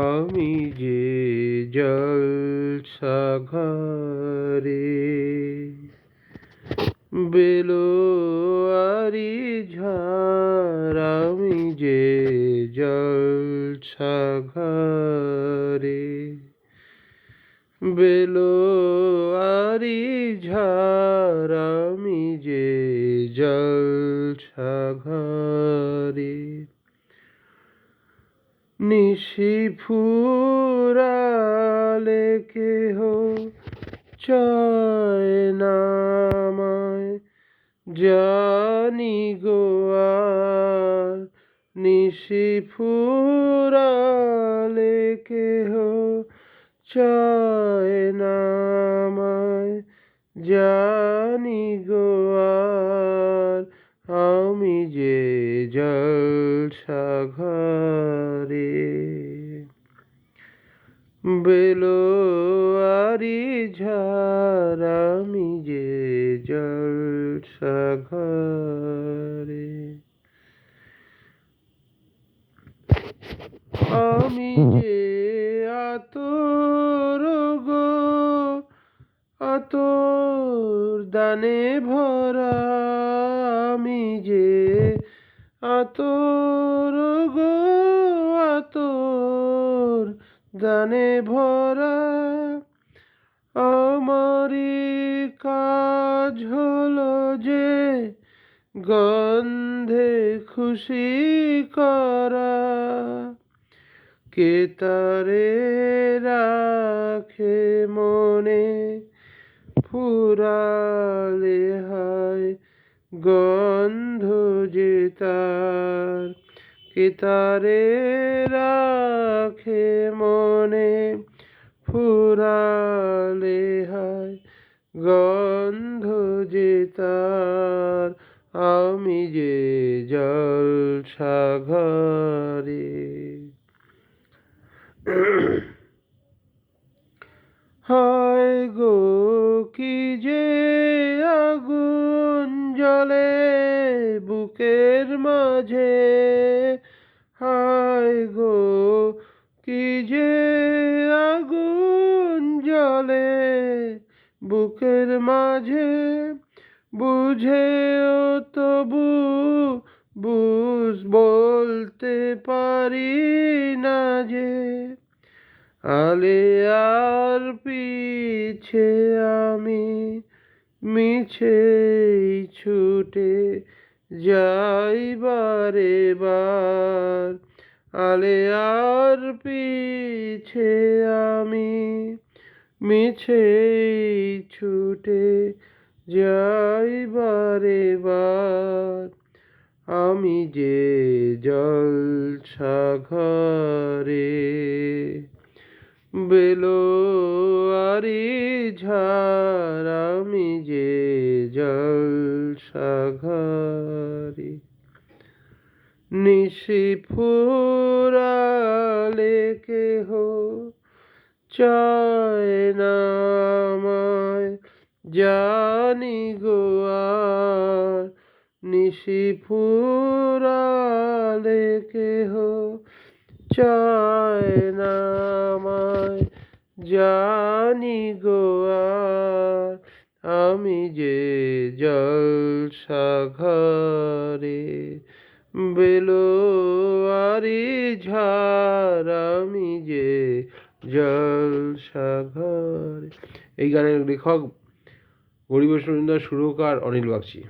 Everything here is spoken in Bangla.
আমি যে জলসাঘরে বেলোয়ারি ঝাড়, আমি যে জলসাঘরে বেলোয়ারি ঝাড়, আমি যে জলসাঘরে নিশি ফুরালে কেহ চায় না আমায়, জানি গো আর নিশি ফুরালে কেহ চায় না আমায়, জানি গো আর আমি যে জলসাঘরে বেলোয়ারি ঝাড়, আমি যে জলসাঘরে আমি যে আতর গো আতর দানে ভরা, আমি যে আতর গো আতর দানে ভরা, আমারই কাজ হলো যে গন্ধে খুশি করা, কে তারে রাখে মনে ফুরালে হায় গন্ধ যে তার, কে তারে রাখে মনে ফুরালে হায় গন্ধ যে তার, আমি যে জলসাঘরে হায় গো কি যে আগুন জ্বলে বুকের মাঝে, হায় গো কি যে আগুন জ্বলে বুকের মাঝে, বুঝেও তবু বলতে পারি না যে, আলে আর পিছে আমি মিছেই ছুটে যাই বারে বার, আলে আর পিছে আমি মিছেই ছুটে যাই বারে বার, আমি যে জলসাঘরে বেলোয়ারি ঝাড়, আমি যে জলসাঘরে নিশি ফুরালে কেহ চায় না আমায়, জানি গো আর নিশি ফুরালে কেহ চায় না আমায়, জানি গো আর আমি যে জলসাঘরে বেলোয়ারি ঝাড়, আমি যে জলসাঘরে। এই গানের লেখক গরিবেশ মজুমদার, সুরকার অনিল বাগচি।